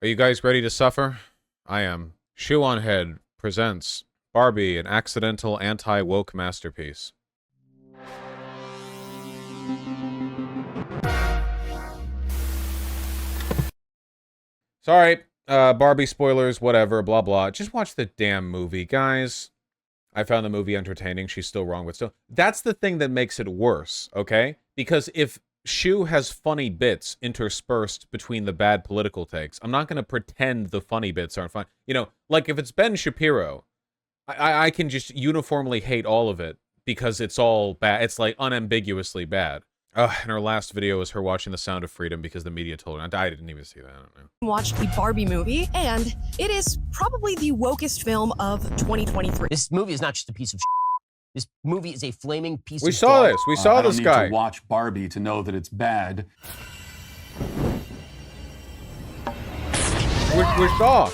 Are you guys ready to suffer? I am. Shoe0nHead presents Barbie, an accidental anti-woke masterpiece. Sorry, Barbie spoilers, whatever, blah blah. Just watch the damn movie, guys. I found the movie entertaining. She's still wrong, but still. That's the thing that makes it worse, okay? Because if Shoe has funny bits interspersed between the bad political takes, I'm not going to pretend the funny bits aren't fun. You know, like if it's Ben Shapiro, I can just uniformly hate all of it because it's all bad. It's like unambiguously bad. And her last video was her watching The Sound of Freedom because the media told her. I didn't even see that. I don't know. Watched the Barbie movie, and it is probably the wokest film of 2023. This movie is not just a piece of shit. This movie is a flaming piece of We saw this. We saw this guy. I don't need to watch Barbie to know that it's bad. We saw.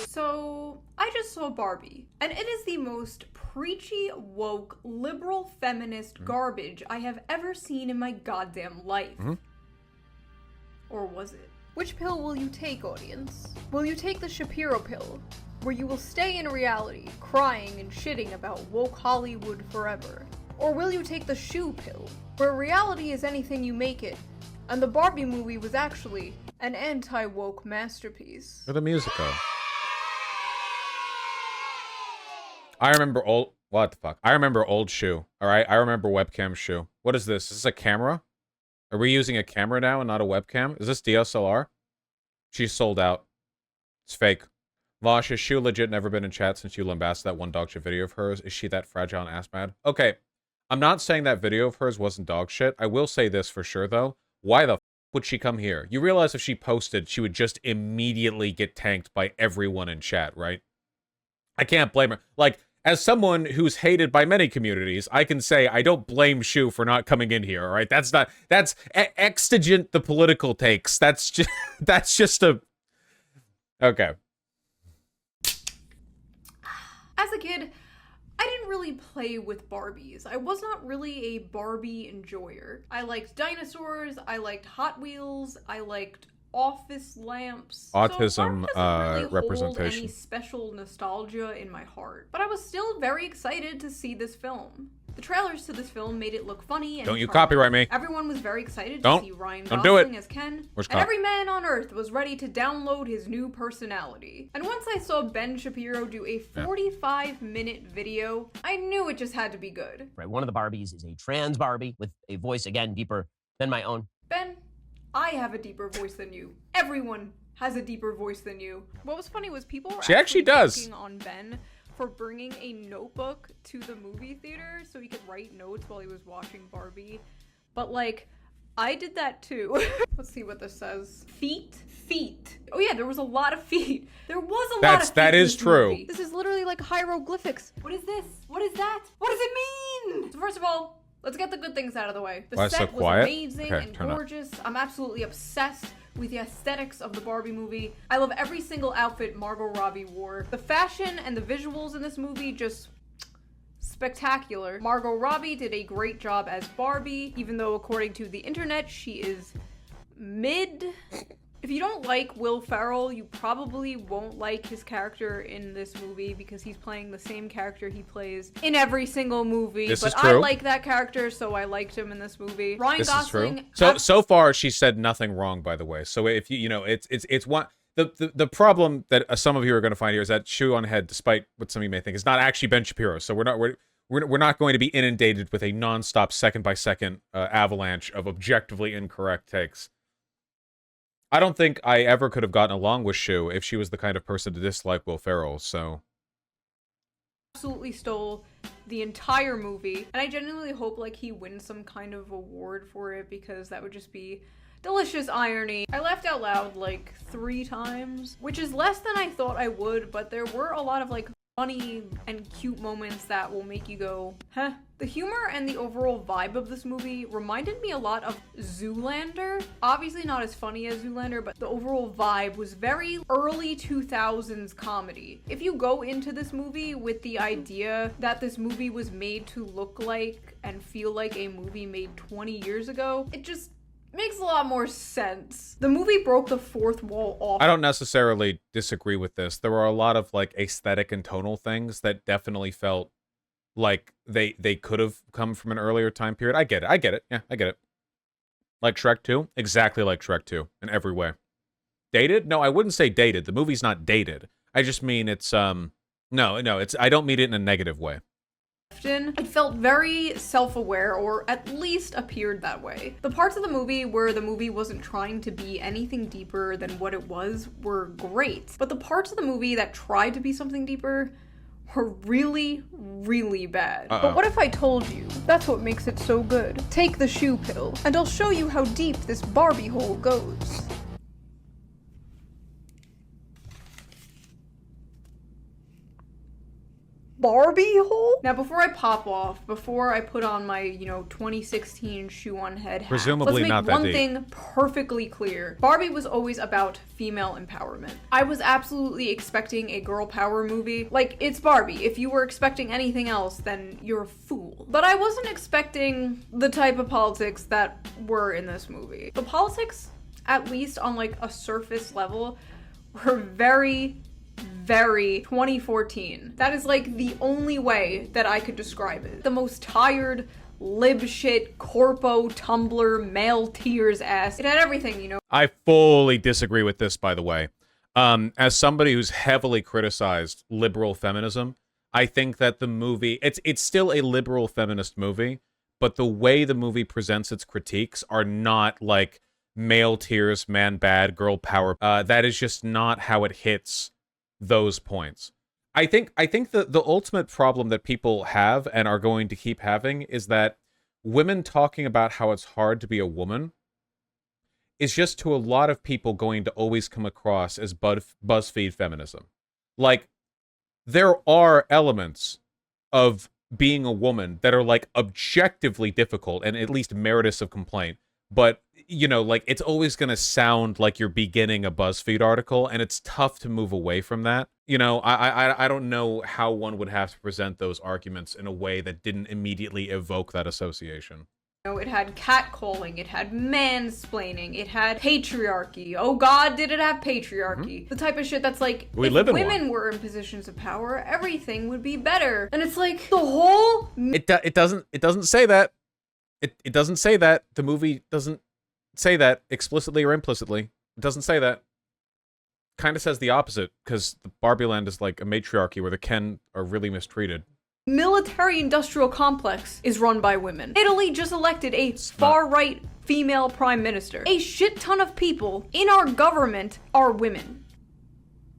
So, I just saw Barbie, and it is the most preachy, woke, liberal, feminist garbage I have ever seen in my goddamn life. Or was it? Which pill will you take, audience? Will you take the Shapiro pill, where you will stay in reality, crying and shitting about woke Hollywood forever? Or will you take the Shoe pill, where reality is anything you make it, and the Barbie movie was actually an anti-woke masterpiece? For the musical. I remember old... What the fuck? I remember old Shoe, alright? I remember webcam Shoe. What is this? Is this a camera? Are we using a camera now and not a webcam? Is this DSLR? She's sold out. It's fake. Vosh, has Shoe legit never been in chat since you lambasted that one dog shit video of hers? Is she that fragile and ass mad? Okay, I'm not saying that video of hers wasn't dog shit. I will say this for sure, though. Why the f would she come here? You realize if she posted, she would just immediately get tanked by everyone in chat, right? I can't blame her. Like, as someone who's hated by many communities, I can say I don't blame Shoe for not coming in here, all right? That's exigent the political takes. That's just a... Okay. As a kid, I didn't really play with Barbies. I was not really a Barbie enjoyer. I liked dinosaurs, I liked Hot Wheels, I liked office lamps. Autism so Barbie doesn't really representation. hold any special nostalgia in my heart. But I was still very excited to see this film. The trailers to this film made it look funny and Don't you charming. copyright me. Everyone was very excited Don't. to see Ryan Don't do it. Gosling as Ken. Where's and every man on earth was ready to download his new personality. And once I saw Ben Shapiro do a 45-minute video, I knew it just had to be good. Right, one of the Barbies is a trans Barbie with a voice, again, deeper than my own. Ben, I have a deeper voice than you. Everyone has a deeper voice than you. What was funny was people were She actually does. picking on Ben for bringing a notebook to the movie theater so he could write notes while he was watching Barbie. But like, I did that too. Let's see what this says. Feet? Feet. Oh yeah, there was a lot of feet. There was a lot of feet. That in is this true. movie. This is literally like hieroglyphics. What is this? What is that? What does it mean? So first of all, let's get the good things out of the way. The Why it's set so was quiet? amazing Okay, and turn up. gorgeous. I'm absolutely obsessed with the aesthetics of the Barbie movie. I love every single outfit Margot Robbie wore. The fashion and the visuals in this movie just spectacular. Margot Robbie did a great job as Barbie, even though according to the internet, she is mid. If you don't like Will Ferrell, you probably won't like his character in this movie because he's playing the same character he plays in every single movie. This but is true. I like that character, so I liked him in this movie. Ryan This Gosling. is true. So far she said nothing wrong, by the way. So if you know, it's one the problem that some of you are going to find here is that Shoe0nHead, despite what some of you may think, is not actually Ben Shapiro. So we're not going to be inundated with a nonstop second by second avalanche of objectively incorrect takes. I don't think I ever could have gotten along with Shoe if she was the kind of person to dislike Will Ferrell, so... Absolutely stole the entire movie, and I genuinely hope like he wins some kind of award for it because that would just be delicious irony. I laughed out loud like 3 times, which is less than I thought I would, but there were a lot of like funny and cute moments that will make you go, huh? The humor and the overall vibe of this movie reminded me a lot of Zoolander. Obviously not as funny as Zoolander, but the overall vibe was very early 2000s comedy. If you go into this movie with the idea that this movie was made to look like and feel like a movie made 20 years ago, it just makes a lot more sense. The movie broke the fourth wall off. I don't necessarily disagree with this. There were a lot of like aesthetic and tonal things that definitely felt like they could have come from an earlier time period. I get it. Yeah, I get it. Like Shrek 2? Exactly like Shrek 2 in every way. Dated? No, I wouldn't say dated. The movie's not dated. I just mean it's no, it's I don't mean it in a negative way. It felt very self-aware, or at least appeared that way. The parts of the movie where the movie wasn't trying to be anything deeper than what it was were great. But the parts of the movie that tried to be something deeper were really, really bad. But what if I told you that's what makes it so good? Take the shoe pill, and I'll show you how deep this Barbie hole goes. Barbie hole? Now, before I pop off, before I put on my, 2016 Shoe0nHead hat, Presumably let's not make that one deep. thing perfectly clear. Barbie was always about female empowerment. I was absolutely expecting a girl power movie. Like, it's Barbie. If you were expecting anything else, then you're a fool. But I wasn't expecting the type of politics that were in this movie. The politics, at least on like a surface level, were very 2014. That is like the only way that I could describe it. The most tired, lib shit, corpo, Tumblr, male tears ass. It had everything, I fully disagree with this, by the way. As somebody who's heavily criticized liberal feminism, I think that the movie, it's still a liberal feminist movie, but the way the movie presents its critiques are not like male tears, man bad, girl power. That is just not how it hits those points. I think the ultimate problem that people have and are going to keep having is that women talking about how it's hard to be a woman is just to a lot of people going to always come across as BuzzFeed feminism. Like, there are elements of being a woman that are like objectively difficult and at least meritorious of complaint. But, like, it's always going to sound like you're beginning a BuzzFeed article, and it's tough to move away from that. I don't know how one would have to present those arguments in a way that didn't immediately evoke that association. It had catcalling, it had mansplaining, it had patriarchy. Oh god, did it have patriarchy? The type of shit that's like, We if live in women were in positions of power, everything would be better. And it's like, the whole... It doesn't say that. It doesn't say that. The movie doesn't say that explicitly or implicitly. It doesn't say that. Kind of says the opposite, because the Barbie land is like a matriarchy where the Ken are really mistreated. Military-industrial complex is run by women. Italy just elected a far-right female prime minister. A shit ton of people in our government are women.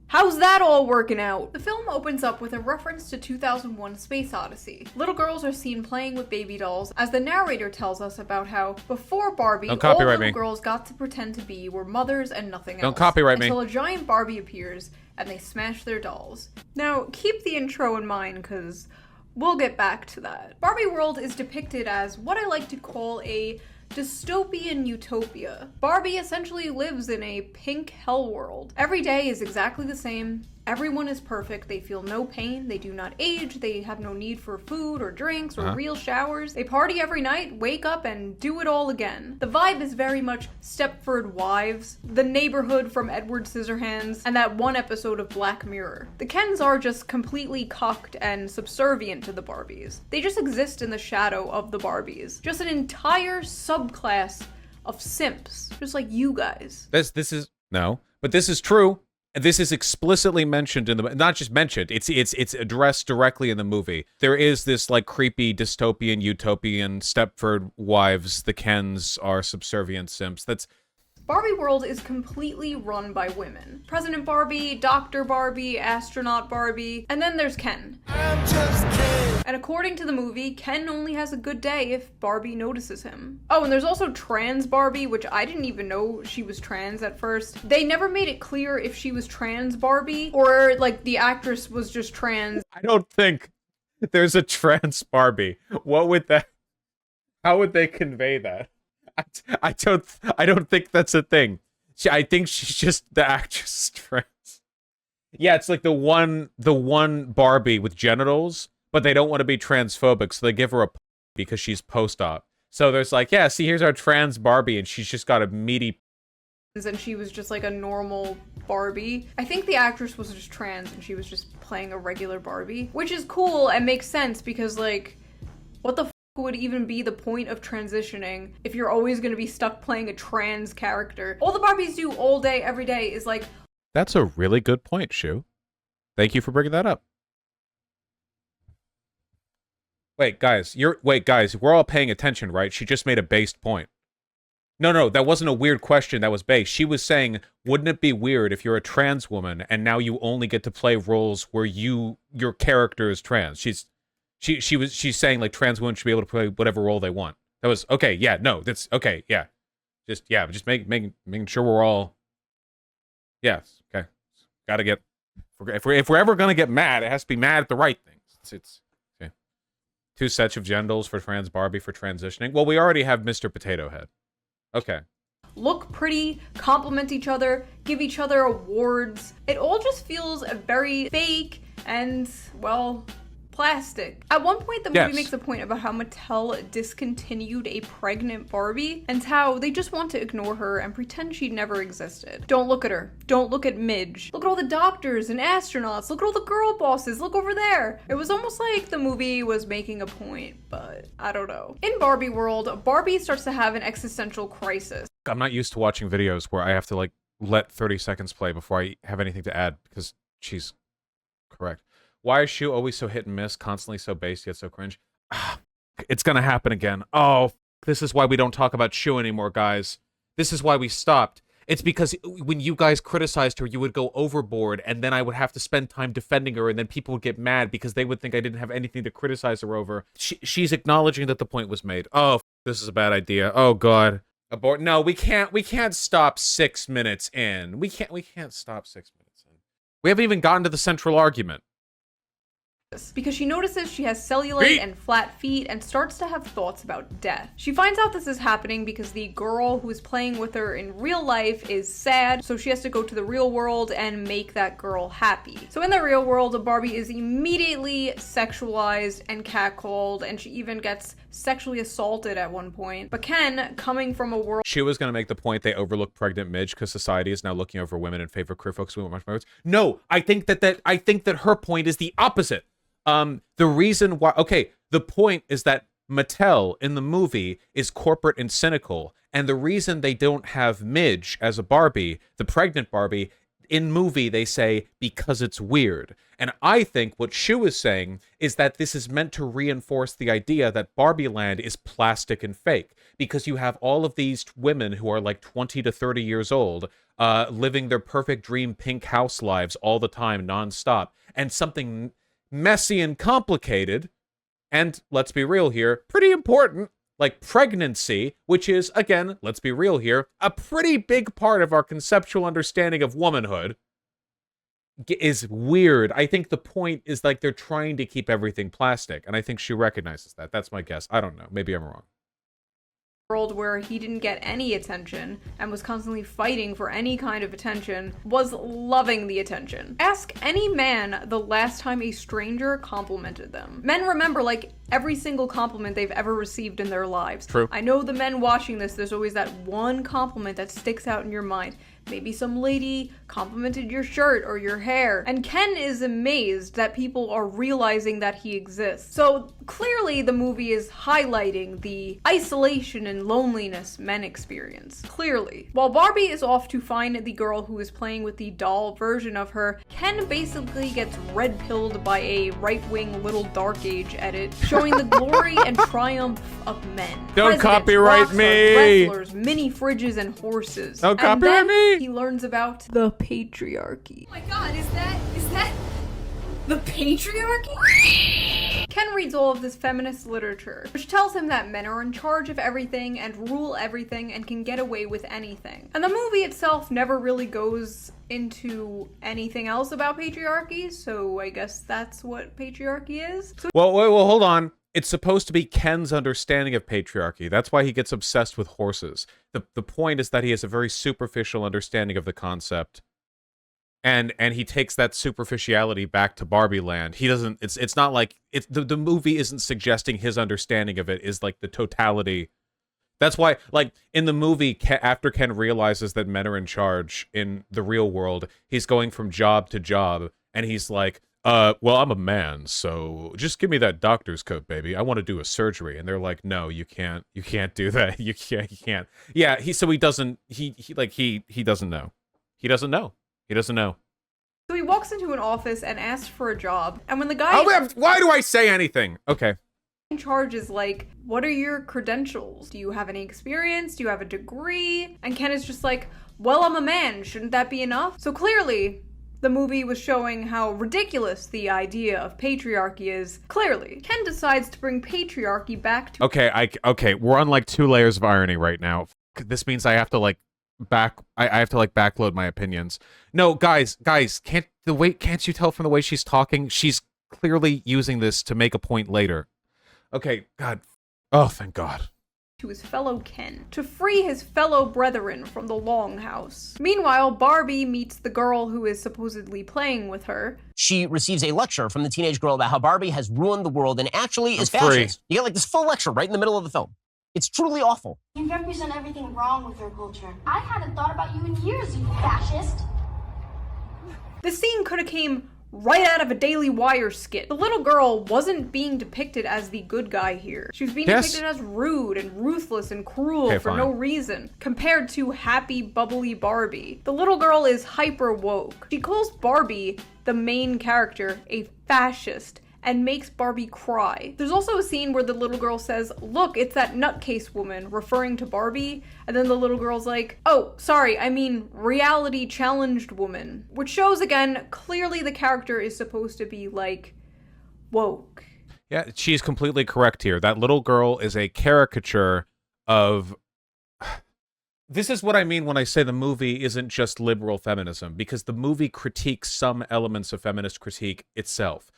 How's that all working out? The film opens up with a reference to 2001 Space Odyssey. Little girls are seen playing with baby dolls as the narrator tells us about how before Barbie, Don't all copyright little me. girls got to pretend to be were mothers and nothing else. Don't copyright me. Until a giant Barbie appears and they smash their dolls. Now, keep the intro in mind because we'll get back to that. Barbie World is depicted as what I like to call a dystopian utopia. Barbie essentially lives in a pink hell world. Every day is exactly the same. Everyone is perfect. They feel no pain. They do not age. They have no need for food or drinks or real showers. They party every night, wake up, and do it all again. The vibe is very much Stepford Wives, The Neighborhood from Edward Scissorhands, and that one episode of Black Mirror. The Kens are just completely cocked and subservient to the Barbies. They just exist in the shadow of the Barbies. Just an entire subclass of simps, just like you guys. This is no, but this is true. This is explicitly mentioned in the, not just mentioned, it's addressed directly in the movie. There is this like creepy dystopian utopian Stepford Wives, the Kens are subservient simps. That's Barbie World is completely run by women. President Barbie, Dr. Barbie, Astronaut Barbie, and then there's Ken. I'm just Ken. And according to the movie, Ken only has a good day if Barbie notices him. Oh, and there's also trans Barbie, which I didn't even know she was trans at first. They never made it clear if she was trans Barbie or like the actress was just trans. I don't think there's a trans Barbie. What would that, how would they convey that? I don't think that's a thing. I think she's just the actress is trans. Yeah, it's like the one Barbie with genitals, but they don't want to be transphobic, so they give her a because she's post-op. So there's like, yeah, see, here's our trans Barbie, and she's just got a meaty. And she was just like a normal Barbie. I think the actress was just trans and she was just playing a regular Barbie, which is cool and makes sense because, like, what the f would even be the point of transitioning if you're always gonna be stuck playing a trans character? All the Barbies do all day, every day is like... That's a really good point, Shoe. Thank you for bringing that up. Wait, guys, we're all paying attention, right? She just made a based point. No, that wasn't a weird question. That was based. She was saying, wouldn't it be weird if you're a trans woman and now you only get to play roles where your character is trans? She's saying like trans women should be able to play whatever role they want. That was okay. Yeah, no, that's okay. Yeah, just making sure we're all. Yes, okay. Got to get. If we're ever gonna get mad, it has to be mad at the right things. It's okay. 2 sets of genders for trans Barbie for transitioning. Well, we already have Mr. Potato Head. Okay. Look pretty, compliment each other, give each other awards. It all just feels very fake and, well, plastic. At one point, the movie makes a point about how Mattel discontinued a pregnant Barbie and how they just want to ignore her and pretend she never existed. Don't look at her. Don't look at Midge. Look at all the doctors and astronauts. Look at all the girl bosses. Look over there. It was almost like the movie was making a point, but I don't know. In Barbie world, Barbie starts to have an existential crisis. I'm not used to watching videos where I have to like let 30 seconds play before I have anything to add because she's correct. Why is Shoe always so hit and miss, constantly so base, yet so cringe? It's gonna happen again. Oh, this is why we don't talk about Shoe anymore, guys. This is why we stopped. It's because when you guys criticized her, you would go overboard, and then I would have to spend time defending her, and then people would get mad because they would think I didn't have anything to criticize her over. She's acknowledging that the point was made. Oh, this is a bad idea. Oh, God. Abort. No, we can't stop 6 minutes in. We can't stop 6 minutes in. We haven't even gotten to the central argument. Because she notices she has cellulite and flat feet and starts to have thoughts about death. She finds out this is happening because the girl who is playing with her in real life is sad, so she has to go to the real world and make that girl happy. So in the real world, Barbie is immediately sexualized and catcalled, and she even gets sexually assaulted at one point. But Ken, coming from a world... She was going to make the point they overlook pregnant Midge because society is now looking over women in favor of queer folks who want much more. No, I think that her point is the opposite. The reason why, okay, the point is that Mattel in the movie is corporate and cynical, and the reason they don't have Midge as a Barbie, the pregnant Barbie, in movie they say because it's weird. And I think what Shoe is saying is that this is meant to reinforce the idea that Barbie Land is plastic and fake, because you have all of these women who are like 20 to 30 years old, living their perfect dream pink house lives all the time, nonstop, and something messy and complicated, and let's be real here, pretty important, like pregnancy, which is, again, let's be real here, a pretty big part of our conceptual understanding of womanhood, is weird. I think the point is like they're trying to keep everything plastic, and I think she recognizes that. That's my guess. I don't know. Maybe I'm wrong. World where he didn't get any attention and was constantly fighting for any kind of attention, was loving the attention. Ask any man the last time a stranger complimented them. Men remember like every single compliment they've ever received in their lives. True. I know the men watching this, there's always that one compliment that sticks out in your mind. Maybe some lady complimented your shirt or your hair. And Ken is amazed that people are realizing that he exists. So clearly the movie is highlighting the isolation and loneliness men experience. Clearly. While Barbie is off to find the girl who is playing with the doll version of her, Ken basically gets red-pilled by a right-wing Little Dark Age edit showing the glory and triumph of men. Don't Presidents, copyright rock me! stars, wrestlers, mini fridges, and horses. Don't And copyright then me! he learns about the patriarchy. Oh my god, is that the patriarchy? Ken reads all of this feminist literature, which tells him that men are in charge of everything and rule everything and can get away with anything. And the movie itself never really goes into anything else about patriarchy, so I guess that's what patriarchy is. So Well, hold on. It's supposed to be Ken's understanding of patriarchy. That's why he gets obsessed with horses. The point is that he has a very superficial understanding of the concept. And he takes that superficiality back to Barbie Land. He doesn't, it's not like, the movie isn't suggesting his understanding of it is like the totality That's why, like, in the movie, after Ken realizes that men are in charge in the real world, he's going from job to job, and he's like, well, I'm a man, so just give me that doctor's coat, baby. I want to do a surgery. And they're like, no, you can't do that. You can't. Yeah, he doesn't know. He doesn't know. He doesn't know. So he walks into an office and asks for a job, and when the guy Why do I say anything? Okay. in charge is like, what are your credentials? Do you have any experience? Do you have a degree? And Ken is just like, well, I'm a man. Shouldn't that be enough? So clearly, the movie was showing how ridiculous the idea of patriarchy is. Clearly, Ken decides to bring patriarchy back to— Okay, we're on like 2 layers of irony right now. This means I have to like backload my opinions. No, guys, can't you tell from the way she's talking? She's clearly using this to make a point later. Okay, God. Oh, thank God. To his fellow Ken, to free his fellow brethren from the Longhouse. Meanwhile, Barbie meets the girl who is supposedly playing with her. She receives a lecture from the teenage girl about how Barbie has ruined the world and actually is I'm free. fascist. You get like this full lecture right in the middle of the film. It's truly awful. You represent everything wrong with our culture. I hadn't thought about you in years, you fascist. This scene could have came right out of a Daily Wire skit. The little girl wasn't being depicted as the good guy here. She was being depicted as rude and ruthless and cruel for no reason, compared to happy, bubbly Barbie. The little girl is hyper woke. She calls Barbie, the main character, a fascist, and makes Barbie cry. There's also a scene where the little girl says, look, it's that nutcase woman, referring to Barbie, and then the little girl's like, oh, sorry, I mean reality challenged woman. Which shows, again, clearly the character is supposed to be, like, woke. Yeah, she's completely correct here. That little girl is a caricature of... This is what I mean when I say the movie isn't just liberal feminism, because the movie critiques some elements of feminist critique itself.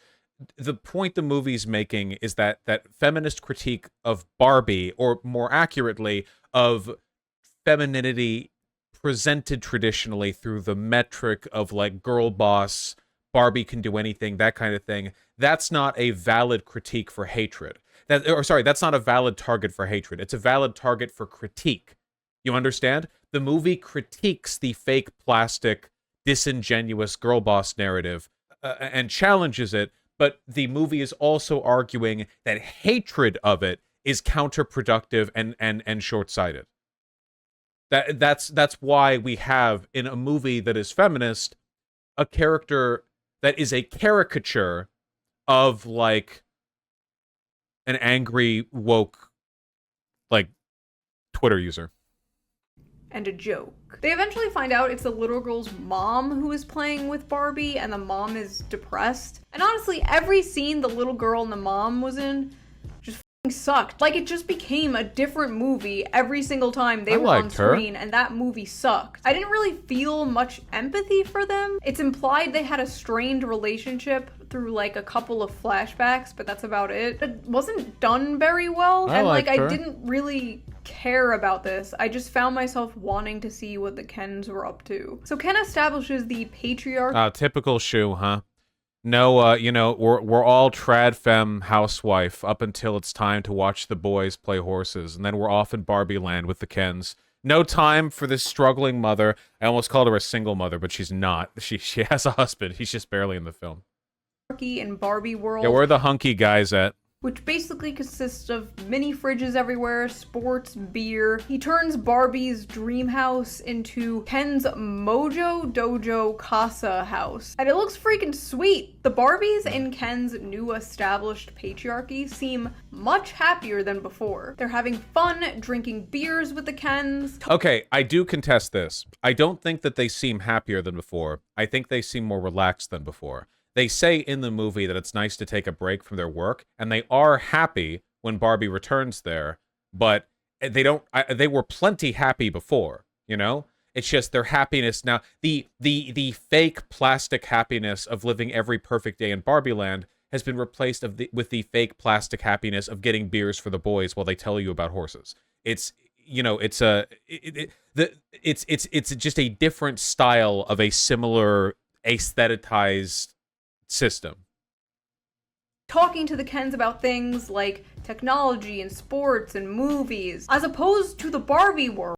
The point the movie's making is that feminist critique of Barbie, or more accurately, of femininity presented traditionally through the metric of like girl boss, Barbie can do anything, that kind of thing, that's not a valid critique for hatred. That's not a valid target for hatred. It's a valid target for critique. You understand? The movie critiques the fake plastic, disingenuous girl boss narrative and challenges it. But the movie is also arguing that hatred of it is counterproductive and short-sighted. That's why we have, in a movie that is feminist, a character that is a caricature of, like, an angry, woke, like, Twitter user. And a joke. They eventually find out it's the little girl's mom who is playing with Barbie, and the mom is depressed. And honestly, every scene the little girl and the mom was in just f***ing sucked. Like, it just became a different movie every single time they were on screen, and that movie sucked. I didn't really feel much empathy for them. It's implied they had a strained relationship through like a couple of flashbacks, but that's about it. It wasn't done very well, and like I didn't really care about this. I just found myself wanting to see what the Kens were up to. So Ken establishes the patriarchy. Typical Shoe, huh? No, you know, we're all trad femme housewife up until it's time to watch the boys play horses, and then we're off in Barbie land with the Kens. No time for this struggling mother. I almost called her a single mother, but she's not. She has a husband. He's just barely in the film. In Barbie world. Yeah, where are the hunky guys at? Which basically consists of mini fridges everywhere, sports, beer. He turns Barbie's dream house into Ken's Mojo Dojo Casa house. And it looks freaking sweet. The Barbies in Ken's new established patriarchy seem much happier than before. They're having fun, drinking beers with the Kens. Okay, I do contest this. I don't think that they seem happier than before. I think they seem more relaxed than before. They say in the movie that it's nice to take a break from their work, and they are happy when Barbie returns there, but they were plenty happy before, you know? It's just their happiness now, the fake plastic happiness of living every perfect day in Barbie Land has been replaced with the fake plastic happiness of getting beers for the boys while they tell you about horses. It's, you know, it's just a different style of a similar aestheticized system. Talking to the Kens about things like technology and sports and movies, as opposed to the Barbie world.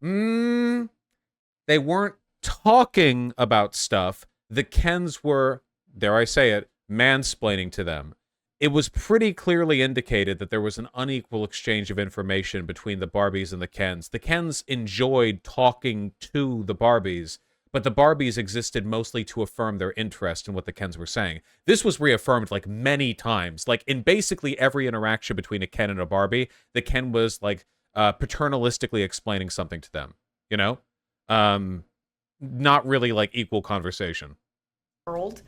They weren't talking about stuff. The Kens were, dare I say it, mansplaining to them. It was pretty clearly indicated that there was an unequal exchange of information between the Barbies and the Kens. The Kens enjoyed talking to the Barbies, but the Barbies existed mostly to affirm their interest in what the Kens were saying. This was reaffirmed, like, many times. Like, in basically every interaction between a Ken and a Barbie, the Ken was, like, paternalistically explaining something to them, you know? Not really, like, equal conversation.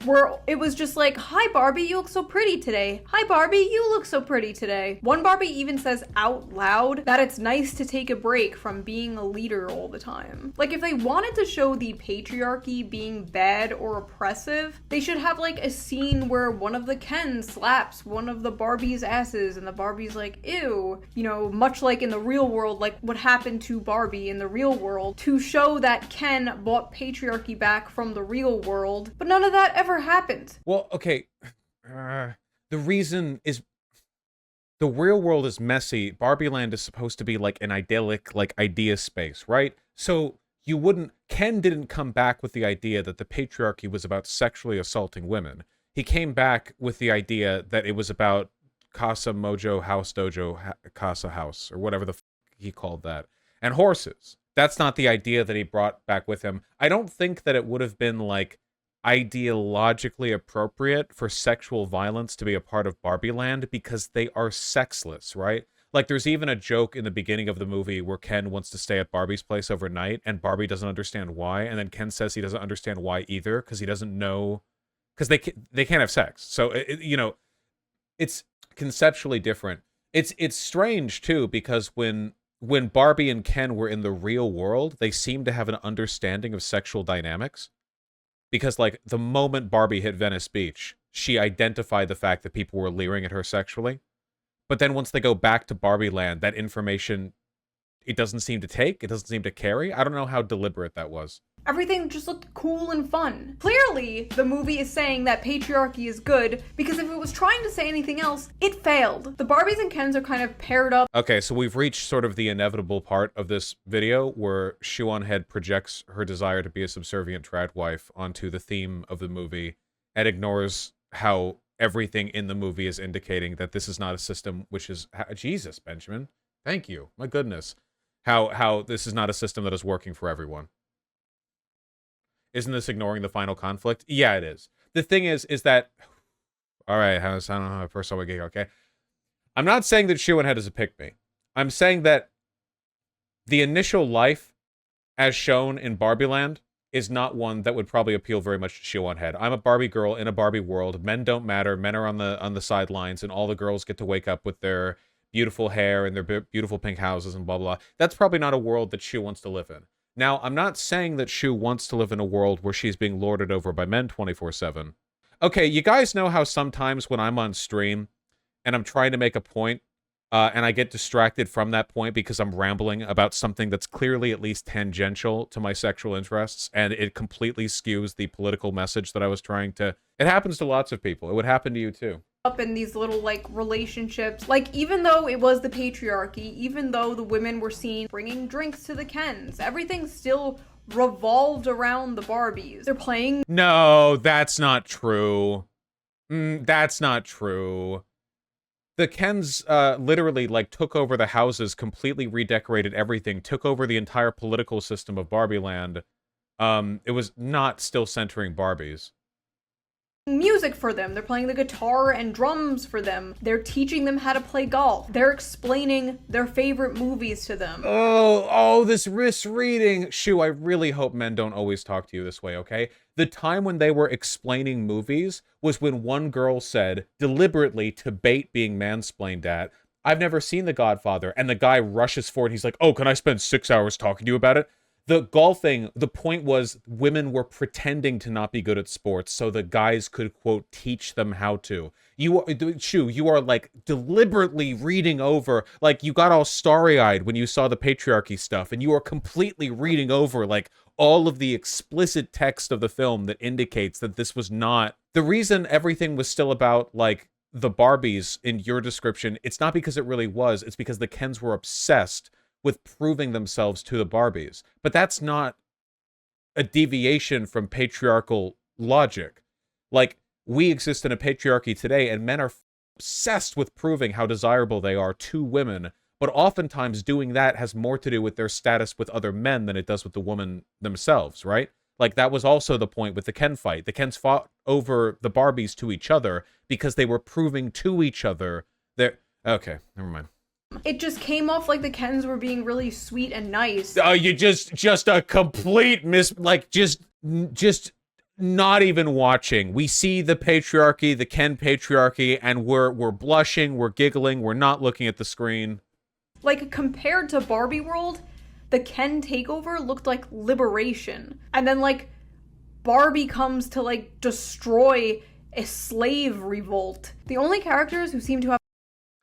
Where it was just like, hi Barbie, you look so pretty today. Hi Barbie, you look so pretty today. One Barbie even says out loud that it's nice to take a break from being a leader all the time. Like, if they wanted to show the patriarchy being bad or oppressive, they should have like a scene where one of the Kens slaps one of the Barbie's asses and the Barbie's like, ew. You know, much like in the real world, like what happened to Barbie in the real world, to show that Ken brought patriarchy back from the real world. But none of that ever happened. Well, okay. The reason is the real world is messy. Barbie Land is supposed to be like an idyllic, like, idea space, right? So you wouldn't... Ken didn't come back with the idea that the patriarchy was about sexually assaulting women. He came back with the idea that it was about Casa Mojo House Dojo Casa House, or whatever the he called that, and horses. That's not the idea that he brought back with him. I don't think that it would have been, like, ideologically appropriate for sexual violence to be a part of Barbie Land because they are sexless, right? Like, there's even a joke in the beginning of the movie where Ken wants to stay at Barbie's place overnight and Barbie doesn't understand why, and then Ken says he doesn't understand why either because he doesn't know, because they can't have sex. So you know, it's conceptually different. It's strange too because when Barbie and Ken were in the real world, they seemed to have an understanding of sexual dynamics. Because, like, the moment Barbie hit Venice Beach, she identified the fact that people were leering at her sexually. But then once they go back to Barbie Land, that information, it doesn't seem to take, it doesn't seem to carry. I don't know how deliberate that was. Everything just looked cool and fun. Clearly, the movie is saying that patriarchy is good, because if it was trying to say anything else, it failed. The Barbies and Kens are kind of paired up. Okay, so we've reached sort of the inevitable part of this video where Shoe0nHead projects her desire to be a subservient trad wife onto the theme of the movie and ignores how everything in the movie is indicating that this is not a system which is... Jesus, Benjamin. Thank you. My goodness. How this is not a system that is working for everyone. Isn't this ignoring the final conflict? Yeah, it is. The thing is that... Alright, I don't know how first I would get, okay? I'm not saying that Shoe0nHead is a pick-me. I'm saying that the initial life, as shown in Barbie Land, is not one that would probably appeal very much to Shoe0nHead. I'm a Barbie girl in a Barbie world. Men don't matter. Men are on the sidelines, and all the girls get to wake up with their beautiful hair and their beautiful pink houses and blah, blah, blah. That's probably not a world that Shoe wants to live in. Now, I'm not saying that Shoe wants to live in a world where she's being lorded over by men 24/7. Okay, you guys know how sometimes when I'm on stream and I'm trying to make a point, and I get distracted from that point because I'm rambling about something that's clearly at least tangential to my sexual interests, and it completely skews the political message that I was trying to... It happens to lots of people. It would happen to you too. Up in these little, like, relationships. Like, even though it was the patriarchy, even though the women were seen bringing drinks to the Kens, everything still revolved around the Barbies. They're playing... No, that's not true. That's not true. The Kens literally, like, took over the houses, completely redecorated everything, took over the entire political system of Barbie Land. It was not still centering Barbies. Music for them. They're playing the guitar and drums for them. They're teaching them how to play golf. They're explaining their favorite movies to them. Oh, this misreading. Shoe, I really hope men don't always talk to you this way, okay? The time when they were explaining movies was when one girl said, deliberately to bait being mansplained at, I've never seen The Godfather, and the guy rushes forward, he's like, oh, can I spend 6 hours talking to you about it? The golfing, the point was women were pretending to not be good at sports so the guys could, quote, teach them how to. Shoe, you are, like, deliberately reading over, like, you got all starry-eyed when you saw the patriarchy stuff, and you are completely reading over, like, all of the explicit text of the film that indicates that this was not... The reason everything was still about, like, the Barbies in your description, it's not because it really was, it's because the Kens were obsessed with proving themselves to the Barbies. But that's not a deviation from patriarchal logic. Like, we exist in a patriarchy today, and men are obsessed with proving how desirable they are to women, but oftentimes doing that has more to do with their status with other men than it does with the woman themselves, right? Like, that was also the point with the Ken fight. The Kens fought over the Barbies to each other because they were proving to each other that... Okay, never mind. It just came off like the Kens were being really sweet and nice. You just a complete just not even watching. We see the patriarchy, the Ken patriarchy, and we're blushing, we're giggling, we're not looking at the screen. Like, compared to Barbie World, the Ken takeover looked like liberation. And then, like, Barbie comes to, like, destroy a slave revolt. The only characters who seem to have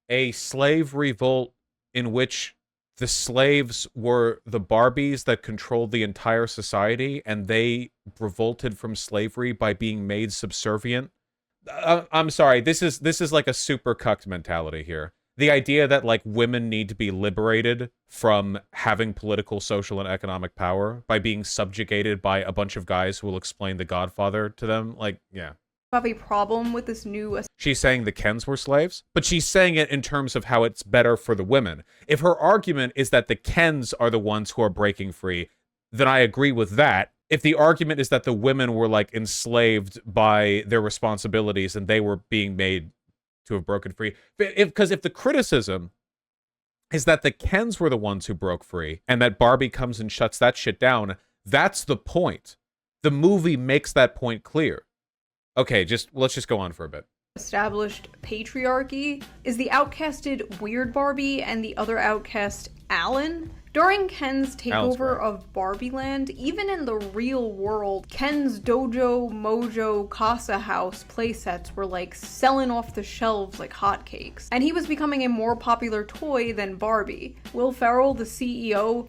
A slave revolt in which the slaves were the Barbies that controlled the entire society, and they revolted from slavery by being made subservient. I'm sorry, this is like a super cucked mentality here. The idea that, like, women need to be liberated from having political, social, and economic power by being subjugated by a bunch of guys who will explain The Godfather to them, like, yeah. a problem with this new... She's saying the Kens were slaves, but she's saying it in terms of how it's better for the women. If her argument is that the Kens are the ones who are breaking free, then I agree with that. If the argument is that the women were, like, enslaved by their responsibilities and they were being made to have broken free, because if the criticism is that the Kens were the ones who broke free and that Barbie comes and shuts that shit down, that's the point. The movie makes that point clear. Okay, let's just go on for a bit. Established patriarchy is the outcasted Weird Barbie and the other outcast Alan. During Ken's takeover of Barbie Land, even in the real world, Ken's Dojo, Mojo, Casa House playsets were like selling off the shelves like hotcakes. And he was becoming a more popular toy than Barbie. Will Ferrell, the CEO,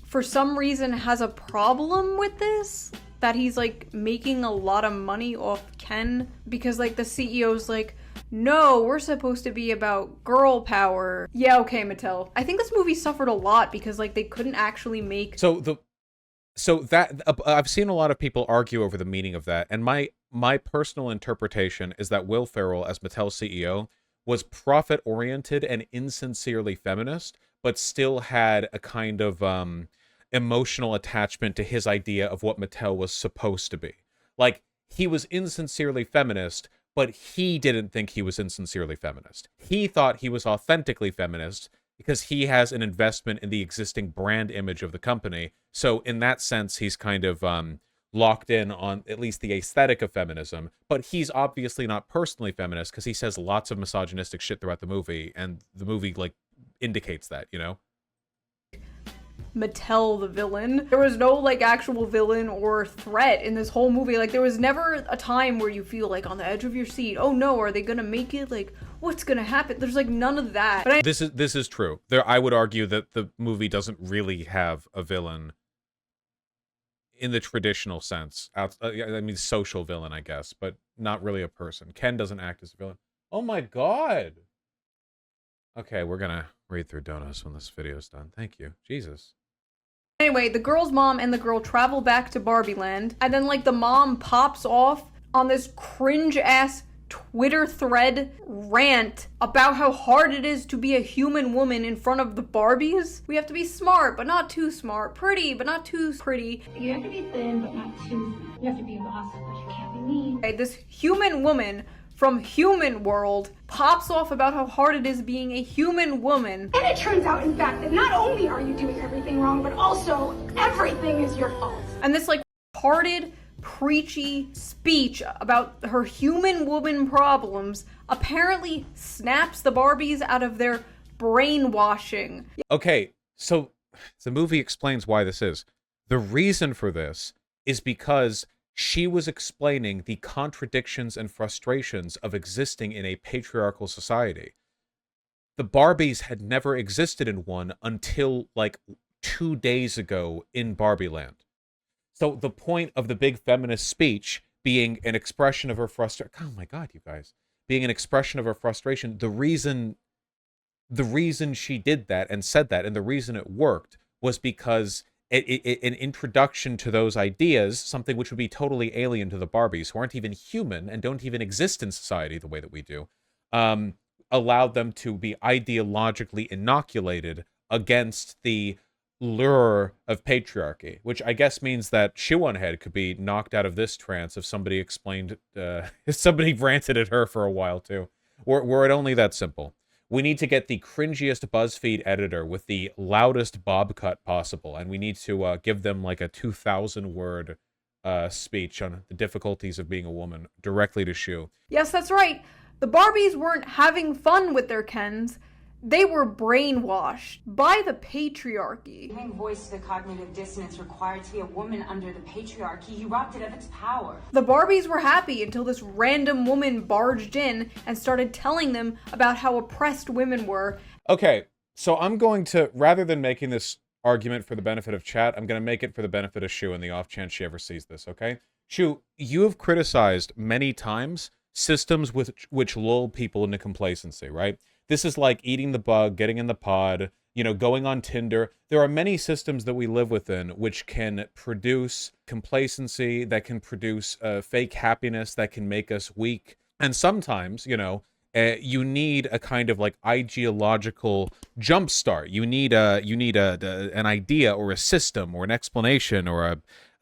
for some reason has a problem with this. That he's like making a lot of money off Ken because like the CEO's like, no, we're supposed to be about girl power. Yeah, okay, Mattel. I think this movie suffered a lot because like they couldn't actually make... I've seen a lot of people argue over the meaning of that, and my personal interpretation is that Will Ferrell as Mattel's CEO was profit-oriented and insincerely feminist, but still had a kind of emotional attachment to his idea of what Mattel was supposed to be. Like, he was insincerely feminist, but he didn't think he was insincerely feminist. He thought he was authentically feminist because he has an investment in the existing brand image of the company. So in that sense, he's kind of locked in on at least the aesthetic of feminism, but he's obviously not personally feminist because he says lots of misogynistic shit throughout the movie, and the movie, like, indicates that, you know? Mattel the villain. There was no like actual villain or threat in this whole movie. Like there was never a time where you feel like on the edge of your seat. Oh no, are they gonna make it? Like what's gonna happen? There's like none of that. But this is true. I would argue that the movie doesn't really have a villain in the traditional sense. I mean social villain, I guess, but not really a person. Ken doesn't act as a villain. Oh my god. Okay, we're gonna read through donuts when this video's done. Thank you. Jesus. Anyway, the girl's mom and the girl travel back to Barbie Land, and then like the mom pops off on this cringe-ass Twitter thread rant about how hard it is to be a human woman in front of the Barbies. We have to be smart, but not too smart. Pretty, but not too pretty. You have to be thin, but not too. You have to be boss, but you can't be mean. Okay, this human woman from Human World pops off about how hard it is being a human woman. And it turns out, in fact, that not only are you doing everything wrong, but also everything is your fault. And this like hearted, preachy speech about her human woman problems apparently snaps the Barbies out of their brainwashing. Okay, so the movie explains why this is. The reason for this is because she was explaining the contradictions and frustrations of existing in a patriarchal society. The Barbies had never existed in one until, like, 2 days ago in Barbie Land. So the point of the big feminist speech being an expression of her frustration... Oh my god, you guys. being an expression of her frustration. The reason she did that and said that, and the reason it worked, was because an introduction to those ideas, something which would be totally alien to the Barbies, who aren't even human and don't even exist in society the way that we do, allowed them to be ideologically inoculated against the lure of patriarchy, which I guess means that Shoe0nHead could be knocked out of this trance if somebody explained, if somebody ranted at her for a while too. Were it only that simple. We need to get the cringiest BuzzFeed editor with the loudest bob cut possible, and we need to give them like a 2,000-word speech on the difficulties of being a woman directly to Shoe. Yes, that's right. The Barbies weren't having fun with their Kens. They were brainwashed by the patriarchy. Giving voice to the cognitive dissonance required to be a woman under the patriarchy, he robbed it of its power. The Barbies were happy until this random woman barged in and started telling them about how oppressed women were. Okay, so I'm going to, rather than making this argument for the benefit of chat, I'm going to make it for the benefit of Shoe in the off chance she ever sees this, okay? Shoe, you have criticized many times systems which lull people into complacency, right? This is like eating the bug, getting in the pod, you know, going on Tinder. There are many systems that we live within which can produce complacency, that can produce fake happiness, that can make us weak. And sometimes, you know, you need a kind of like ideological jumpstart. You need an idea or a system or an explanation or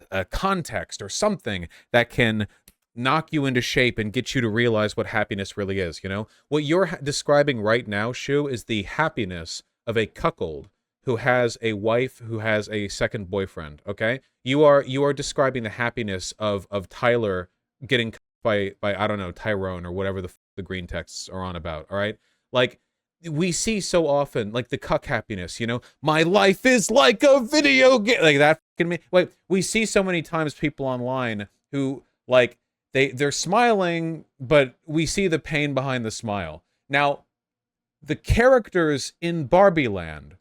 a context or something that can knock you into shape and get you to realize what happiness really is, you know? What you're describing right now, Shoe, is the happiness of a cuckold who has a wife who has a second boyfriend, okay? You are describing the happiness of Tyler getting by I don't know, Tyrone or whatever the green texts are on about, all right? Like, we see so often, like, the cuck happiness, you know? My life is like a video game, like that fucking me. Like, we see so many times people online who, like, they're smiling, but we see the pain behind the smile. Now, the characters in Barbie Land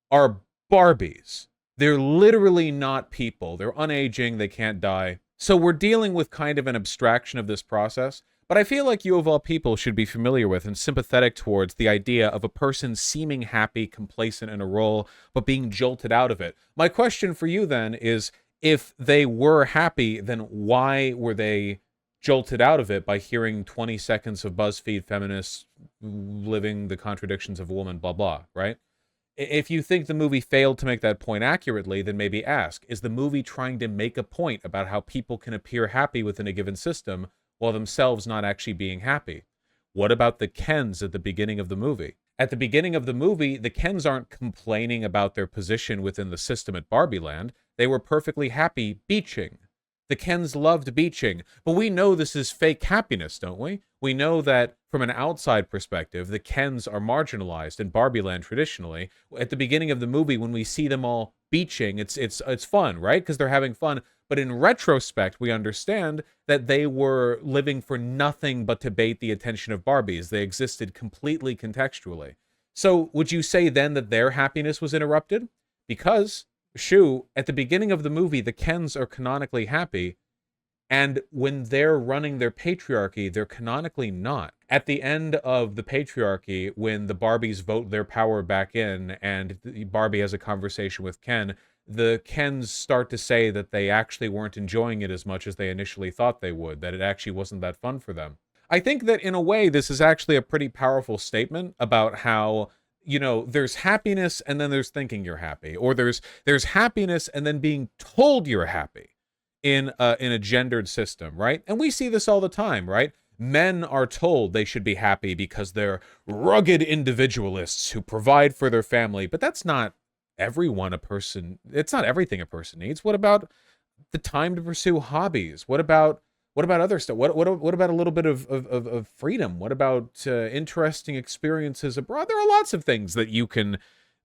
are Barbies. They're literally not people. They're unaging. They can't die. So we're dealing with kind of an abstraction of this process. But I feel like you, of all people, should be familiar with and sympathetic towards the idea of a person seeming happy, complacent in a role, but being jolted out of it. My question for you, then, is if they were happy, then why were they jolted out of it by hearing 20 seconds of BuzzFeed feminists living the contradictions of a woman, blah, blah, right? If you think the movie failed to make that point accurately, then maybe ask, is the movie trying to make a point about how people can appear happy within a given system while themselves not actually being happy? What about the Kens at the beginning of the movie? At the beginning of the movie, the Kens aren't complaining about their position within the system at Barbie Land. They were perfectly happy beaching. The Kens loved beaching, but we know this is fake happiness, don't we? We know that from an outside perspective, the Kens are marginalized in Barbie Land traditionally. At the beginning of the movie, when we see them all beaching, it's fun, right? Because they're having fun. But in retrospect, we understand that they were living for nothing but to bait the attention of Barbies. They existed completely contextually. So would you say then that their happiness was interrupted? Because Shoe, at the beginning of the movie, the Kens are canonically happy, and when they're running their patriarchy, they're canonically not. At the end of the patriarchy, when the Barbies vote their power back in, and Barbie has a conversation with Ken, the Kens start to say that they actually weren't enjoying it as much as they initially thought they would, that it actually wasn't that fun for them. I think that in a way, this is actually a pretty powerful statement about how, you know, there's happiness and then there's thinking you're happy, or there's happiness and then being told you're happy in a gendered system, right? And we see this all the time, right? Men are told they should be happy because they're rugged individualists who provide for their family, but that's not everyone it's not everything a person needs. What about the time to pursue hobbies? What about other stuff? What about a little bit of freedom? What about interesting experiences abroad? There are lots of things that you can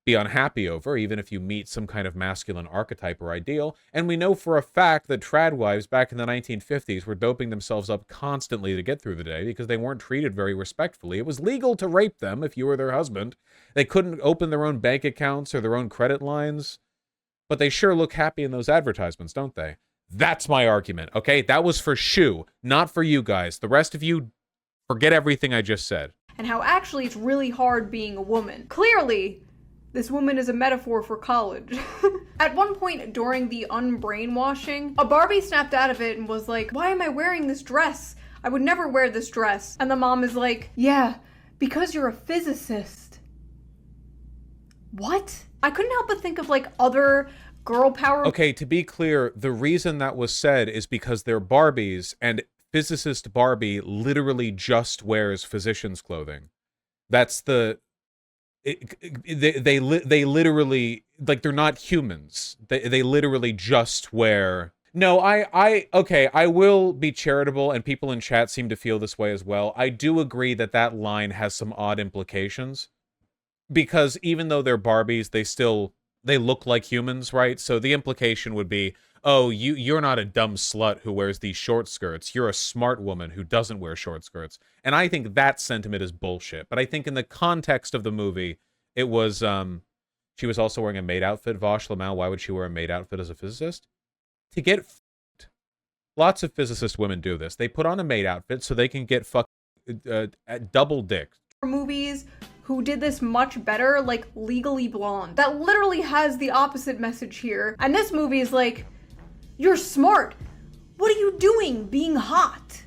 be unhappy over, even if you meet some kind of masculine archetype or ideal. And we know for a fact that trad wives back in the 1950s were doping themselves up constantly to get through the day because they weren't treated very respectfully. It was legal to rape them if you were their husband. They couldn't open their own bank accounts or their own credit lines, but they sure look happy in those advertisements, don't they? That's my argument, okay? That was for Shoe, not for you guys. The rest of you Forget everything I just said. And how actually it's really hard being a woman. Clearly, this woman is a metaphor for college. At one point during the unbrainwashing, a Barbie snapped out of it and was like, "Why am I wearing this dress? I would never wear this dress." And the mom is like, "Yeah, because you're a physicist." What? I couldn't help but think of like other girl power. Okay, to be clear, the reason that was said is because they're Barbies, and physicist Barbie literally just wears physician's clothing. That's the... They literally, like, they're not humans. They literally just wear... No, okay, I will be charitable, and people in chat seem to feel this way as well. I do agree that that line has some odd implications. Because even though they're Barbies, they look like humans, right? So the implication would be, oh, you're not a dumb slut who wears these short skirts. You're a smart woman who doesn't wear short skirts. And I think that sentiment is bullshit. But I think in the context of the movie, it was, she was also wearing a maid outfit. Vosh Lamau, why would she wear a maid outfit as a physicist? To get f***ed. Lots of physicist women do this. They put on a maid outfit so they can get double dicked. Movies who did this much better, like Legally Blonde, that literally has the opposite message here. And this movie is like, you're smart. What are you doing being hot?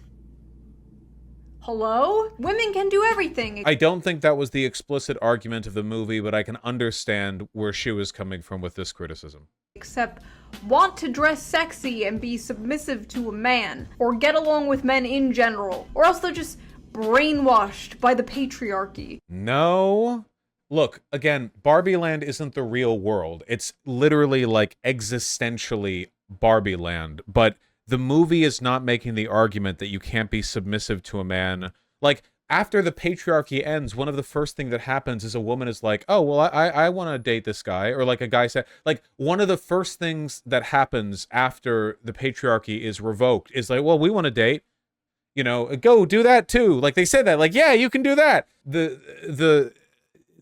Hello? Women can do everything. I don't think that was the explicit argument of the movie, but I can understand where she was coming from with this criticism. Except want to dress sexy and be submissive to a man, or get along with men in general, or else they're just brainwashed by the patriarchy. No. Look, again, Barbie Land isn't the real world. It's literally like existentially Barbie Land, but the movie is not making the argument that you can't be submissive to a man. Like, after the patriarchy ends, one of the first things that happens is a woman is like, oh, well, I want to date this guy. Or like a guy said, like, one of the first things that happens after the patriarchy is revoked is like, well, we want to date. You know, go do that too. Like they said that, like, yeah, you can do that.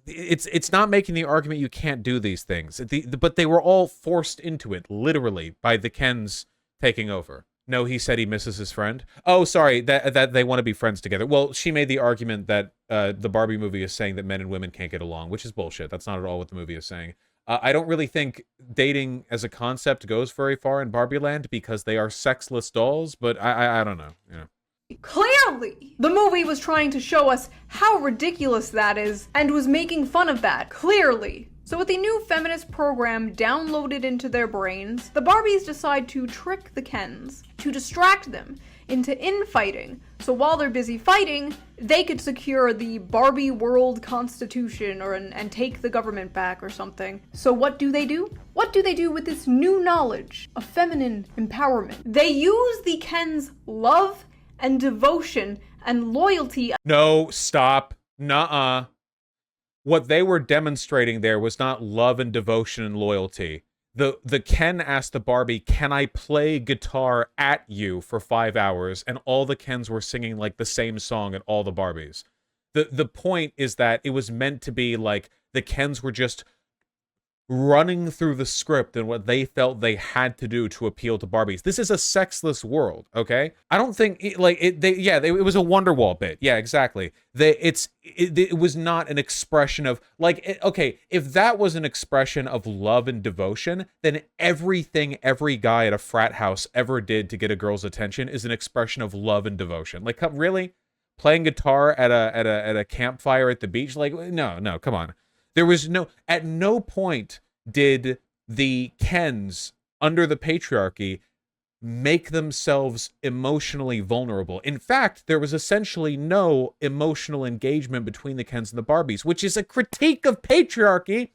It's not making the argument you can't do these things. But they were all forced into it, literally, by the Kens taking over. No, he said he misses his friend. Oh, sorry, that they want to be friends together. Well, she made the argument that the Barbie movie is saying that men and women can't get along, which is bullshit. That's not at all what the movie is saying. I don't really think dating as a concept goes very far in Barbie Land because they are sexless dolls, but I don't know, you know. Clearly! The movie was trying to show us how ridiculous that is, and was making fun of that, clearly. So with the new feminist program downloaded into their brains, the Barbies decide to trick the Kens, to distract them into infighting, so while they're busy fighting, they could secure the Barbie World Constitution and take the government back or something. So what do? What do they do with this new knowledge of feminine empowerment? They use the Kens' love and devotion and loyalty. No, stop. Nuh-uh. What they were demonstrating there was not love and devotion and loyalty. The Ken asked the Barbie, can I play guitar at you for 5 hours? And all the Kens were singing like the same song at all the Barbies. The point is that it was meant to be like the Kens were just running through the script and what they felt they had to do to appeal to Barbies. This is a sexless world, okay? I don't think it was a Wonderwall bit. Yeah, exactly. It was not an expression of okay, if that was an expression of love and devotion, then everything every guy at a frat house ever did to get a girl's attention is an expression of love and devotion. Like, really? Playing guitar at a campfire at the beach? Like, no, come on. There was at no point did the Kens under the patriarchy make themselves emotionally vulnerable. In fact, there was essentially no emotional engagement between the Kens and the Barbies, which is a critique of patriarchy.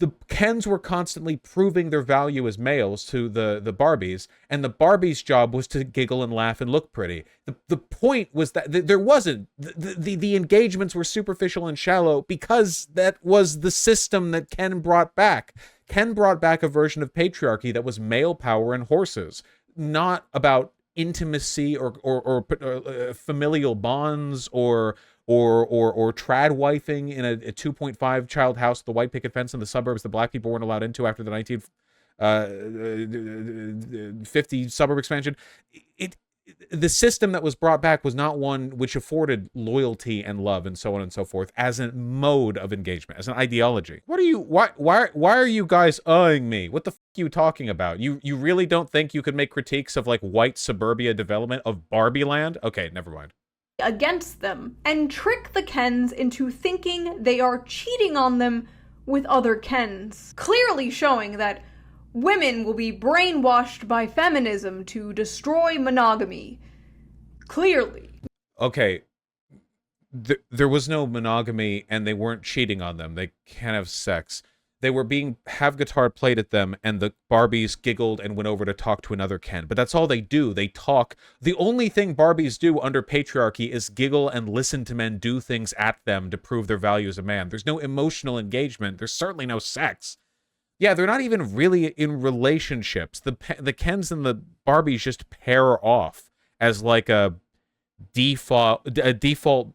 The Kens were constantly proving their value as males to the Barbies, and the Barbies' job was to giggle and laugh and look pretty. The point was that there wasn't. The engagements were superficial and shallow because that was the system that Ken brought back. Ken brought back a version of patriarchy that was male power and horses, not about intimacy or familial bonds or trad wifing in a 2.5 child house with the white picket fence in the suburbs that black people weren't allowed into after the 1950 suburb expansion. the system that was brought back was not one which afforded loyalty and love and so on and so forth as a mode of engagement, as an ideology. Why are you guys eyeing me? What the fuck are you talking about? You really don't think you could make critiques of like white suburbia development of Barbie land? Okay, never mind. Against them and trick the Kens into thinking they are cheating on them with other Kens, clearly showing that women will be brainwashed by feminism to destroy monogamy. Clearly. Okay, there was no monogamy and they weren't cheating on them. They can't have sex. They were have guitar played at them and the Barbies giggled and went over to talk to another Ken. But that's all they do. They talk. The only thing Barbies do under patriarchy is giggle and listen to men do things at them to prove their value as a man. There's no emotional engagement. There's certainly no sex. Yeah, they're not even really in relationships. The Kens and the Barbies just pair off as like a default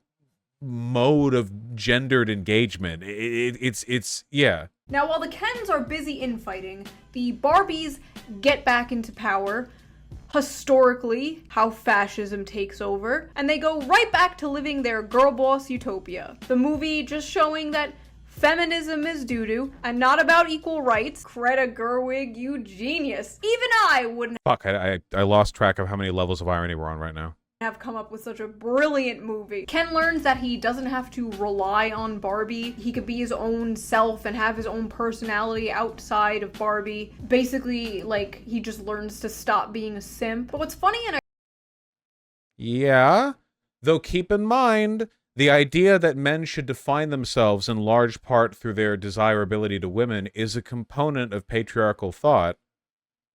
mode of gendered engagement. It's yeah. Now, while the Kens are busy infighting, the Barbies get back into power. Historically, how fascism takes over, and they go right back to living their girl boss utopia. The movie just showing that feminism is doo-doo and not about equal rights. Greta Gerwig, you genius. Even I wouldn't Fuck, I lost track of how many levels of irony we're on right now. have come up with such a brilliant movie. Ken learns that he doesn't have to rely on Barbie. He could be his own self and have his own personality outside of Barbie. Basically, like, he just learns to stop being a simp. But what's funny and Yeah, though keep in mind, the idea that men should define themselves in large part through their desirability to women is a component of patriarchal thought,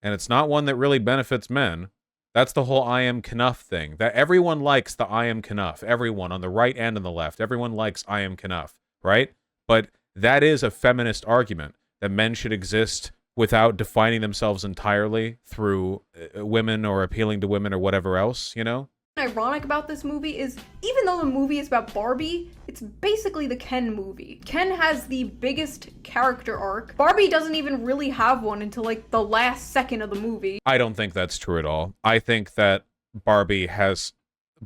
and it's not one that really benefits men. That's the whole I am Knuff thing. That everyone likes the I am Knuff. Everyone on the right and on the left. Everyone likes I am Knuff, right? But that is a feminist argument, that men should exist without defining themselves entirely through women or appealing to women or whatever else, you know? ironic about this movie is, even though the movie is about Barbie, it's basically the Ken movie. Ken has the biggest character arc. Barbie doesn't even really have one until like the last second of the movie. I don't think that's true at all. I think that Barbie has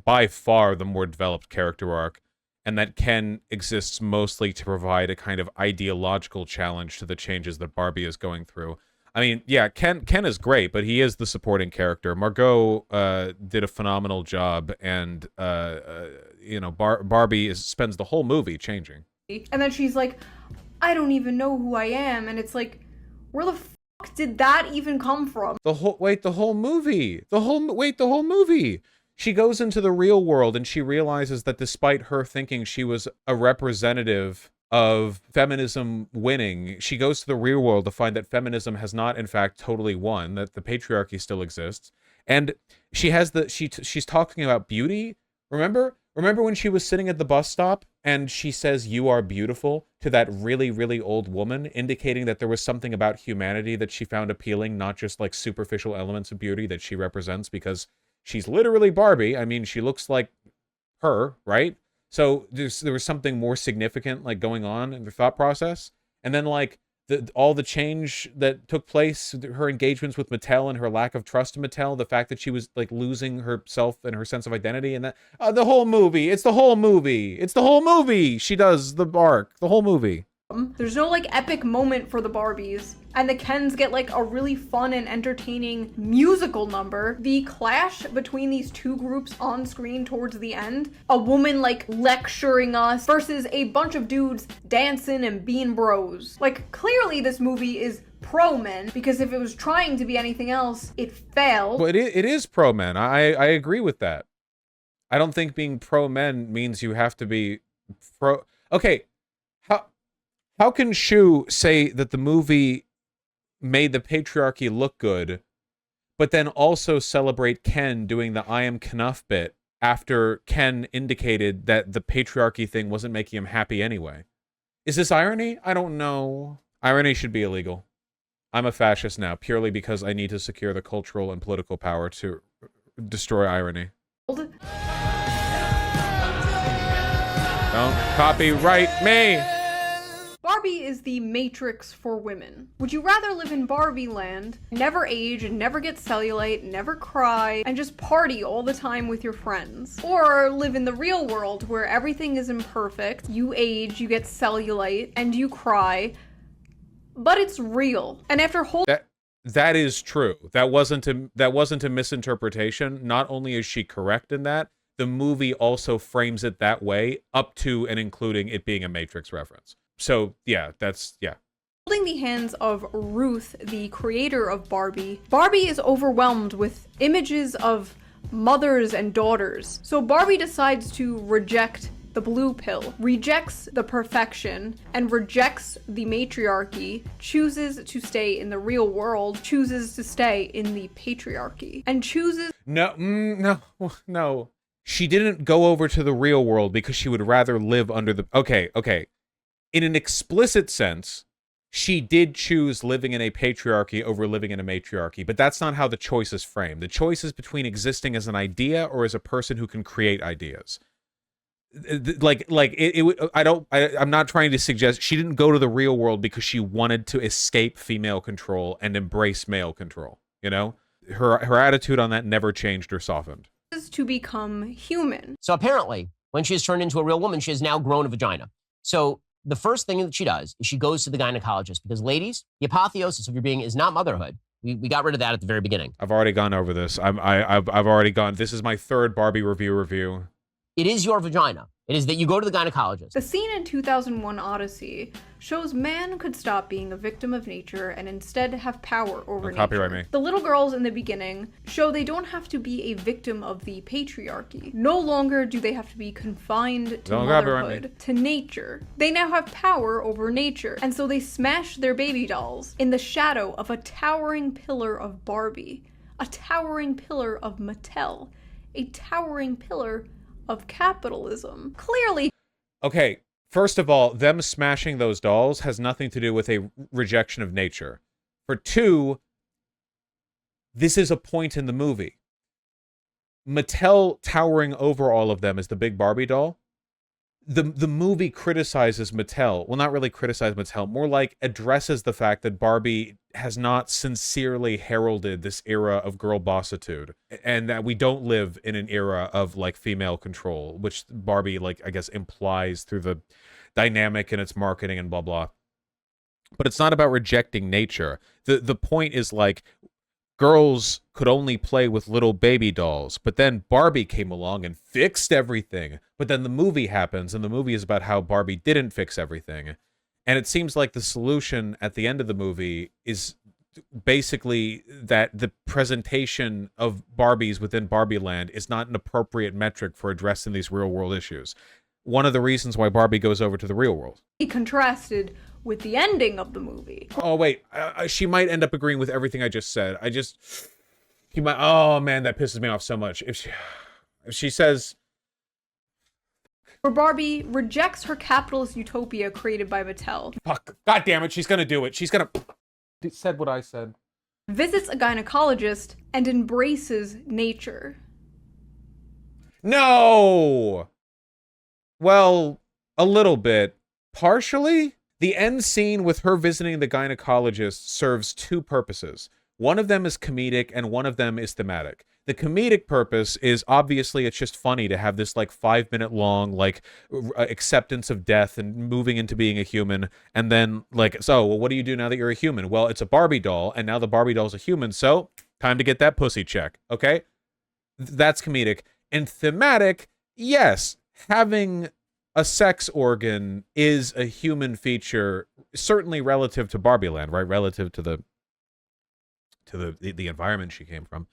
by far the more developed character arc, and that Ken exists mostly to provide a kind of ideological challenge to the changes that Barbie is going through. I mean, yeah, Ken is great, but he is the supporting character. Margot did a phenomenal job, and you know, Barbie spends the whole movie changing. And then she's like, I don't even know who I am, and it's like, where the fuck did that even come from? The whole movie. She goes into the real world and she realizes that despite her thinking she was a representative of feminism winning, she goes to the real world to find that feminism has not in fact totally won, that the patriarchy still exists. And she has she's talking about beauty. Remember when she was sitting at the bus stop and she says, "You are beautiful," to that really, really old woman, indicating that there was something about humanity that she found appealing, not just like superficial elements of beauty that she represents, because she's literally Barbie. I mean, she looks like her, right? So there was something more significant like going on in the thought process. And then like all the change that took place, her engagements with Mattel and her lack of trust in Mattel, the fact that she was like losing herself and her sense of identity, and that the whole movie, it's the whole movie. She does the arc, the whole movie. There's no like epic moment for the Barbies, and the Kens get like a really fun and entertaining musical number. The clash between these two groups on screen towards the end, a woman like lecturing us versus a bunch of dudes dancing and being bros. Like, clearly this movie is pro-men, because if it was trying to be anything else, it failed. But it is pro-men. I agree with that. I don't think being pro-men means you have to be pro... Okay, how can Shoe say that the movie made the patriarchy look good, but then also celebrate Ken doing the I am Knuff bit after Ken indicated that the patriarchy thing wasn't making him happy anyway? Is this irony? I don't know. Irony should be illegal. I'm a fascist now, purely because I need to secure the cultural and political power to destroy irony. Don't copyright me! Barbie Barbie is the Matrix for women. Would you rather live in Barbie land, never age and never get cellulite, never cry, and just party all the time with your friends? Or live in the real world where everything is imperfect, you age, you get cellulite, and you cry, but it's real. And after That is true. That wasn't a misinterpretation. Not only is she correct in that, the movie also frames it that way, up to and including it being a Matrix reference. So, yeah, yeah. Holding the hands of Ruth, the creator of Barbie, Barbie is overwhelmed with images of mothers and daughters. So Barbie decides to reject the blue pill, rejects the perfection, and rejects the matriarchy, chooses to stay in the real world, chooses to stay in the patriarchy, and chooses— No. She didn't go over to the real world because she would rather live under the— Okay. In an explicit sense, she did choose living in a patriarchy over living in a matriarchy, but that's not how the choice is framed. The choice is between existing as an idea or as a person who can create ideas. I'm not trying to suggest she didn't go to the real world because she wanted to escape female control and embrace male control. You know, her attitude on that never changed or softened. to become human. So apparently, when she is turned into a real woman, she has now grown a vagina. So the first thing that she does is she goes to the gynecologist because, ladies, the apotheosis of your being is not motherhood. We got rid of that at the very beginning. I've already gone over this. I've already gone. This is my third Barbie review. It is your vagina. It is that you go to the gynecologist. The scene in 2001 Odyssey shows man could stop being a victim of nature and instead have power over nature. Copyright me. The little girls in the beginning show they don't have to be a victim of the patriarchy. No longer do they have to be confined to motherhood, to nature. They now have power over nature, and so they smash their baby dolls in the shadow of a towering pillar of Barbie, a towering pillar of Mattel, a towering pillar of capitalism. Clearly. Okay, first of all, them smashing those dolls has nothing to do with a rejection of nature. For two, this is a point in the movie. Mattel towering over all of them is the big Barbie doll. The movie criticizes Mattel. Well, not really criticize Mattel, more like addresses the fact that Barbie has not sincerely heralded this era of girl bossitude, and that we don't live in an era of like female control, which Barbie, like, I guess, implies through the dynamic in its marketing and blah blah. But it's not about rejecting nature. The point is, like, girls could only play with little baby dolls, but then Barbie came along and fixed everything. But then the movie happens, and the movie is about how Barbie didn't fix everything. And it seems like the solution at the end of the movie is basically that the presentation of Barbies within Barbie Land is not an appropriate metric for addressing these real-world issues. One of the reasons why Barbie goes over to the real world. He contrasted with the ending of the movie. Oh, wait. She might end up agreeing with everything I just said. She might. Oh, man, that pisses me off so much. If she says... Where Barbie rejects her capitalist utopia created by Mattel. Fuck. God damn it. She's gonna do it. She's gonna... Said what I said. Visits a gynecologist and embraces nature. No! Well, a little bit. Partially? The end scene with her visiting the gynecologist serves two purposes. One of them is comedic and one of them is thematic. The comedic purpose is obviously it's just funny to have this like 5-minute long like acceptance of death and moving into being a human, and then like, so well, what do you do now that you're a human? Well, it's a Barbie doll, and now the Barbie doll's a human, so time to get that pussy check. Okay, that's comedic. And thematic, yes, having a sex organ is a human feature, certainly relative to Barbie Land, right? Relative to the environment she came from.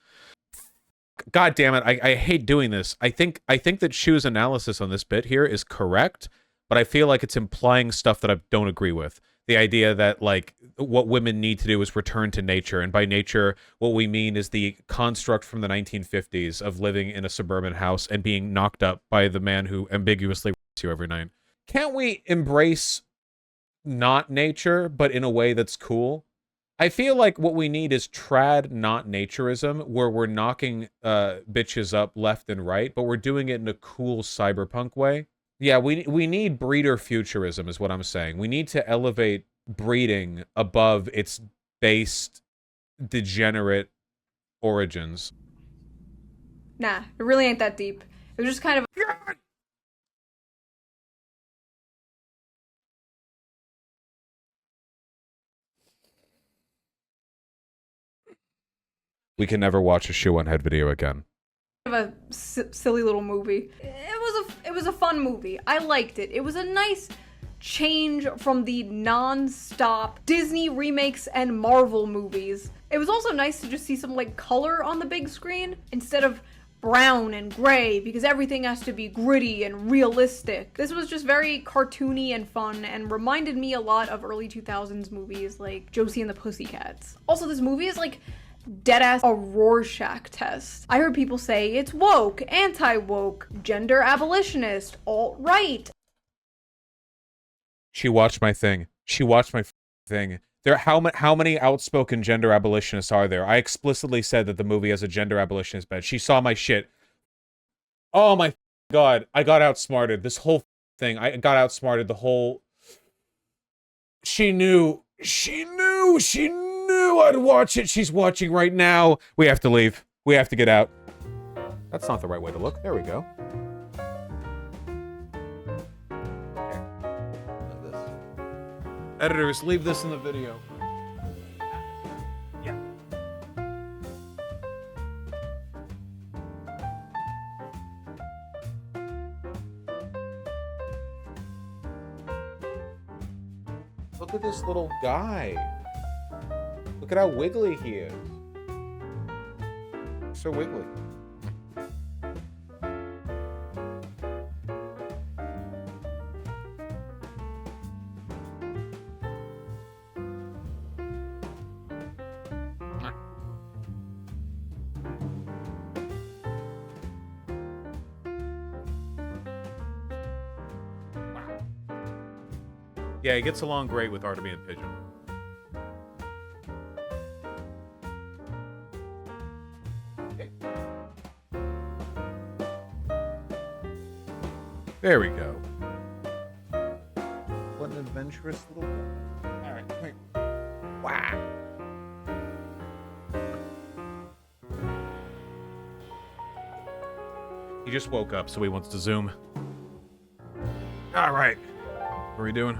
God damn it, I hate doing this. I think that Shoe's analysis on this bit here is correct, but I feel like it's implying stuff that I don't agree with. The idea that, like, what women need to do is return to nature, and by nature, what we mean is the construct from the 1950s of living in a suburban house and being knocked up by the man who ambiguously rapes you every night. Can't we embrace not nature, but in a way that's cool? I feel like what we need is trad not naturism, where we're knocking bitches up left and right, but we're doing it in a cool cyberpunk way. Yeah, we need breeder futurism is what I'm saying. We need to elevate breeding above its based degenerate origins. Nah, it really ain't that deep. It was just kind of We can never watch a Shoe0nHead video again. a silly little movie. It was a fun movie. I liked it. It was a nice change from the non-stop Disney remakes and Marvel movies. It was also nice to just see some like color on the big screen instead of brown and gray because everything has to be gritty and realistic. This was just very cartoony and fun and reminded me a lot of early 2000s movies like Josie and the Pussycats. Also, this movie is like deadass a Rorschach test. I heard people say it's woke, anti-woke, gender abolitionist, alt-right. She watched my thing. She watched my thing. How many outspoken gender abolitionists are there? I explicitly said that the movie has a gender abolitionist bent. She saw my shit. Oh my god. I got outsmarted. This whole thing. I got outsmarted the whole... She knew I'd watch it. She's watching right now. We have to leave. We have to get out. That's not the right way to look. There we go. Editors, leave this in the video. Yeah. Look at this little guy. Look at how wiggly he is. So wiggly. Yeah, he gets along great with Artemy and Pigeon. Okay. There we go. What an adventurous little guy. Alright, come here. Wow. He just woke up, so he wants to zoom. Alright. What are we doing?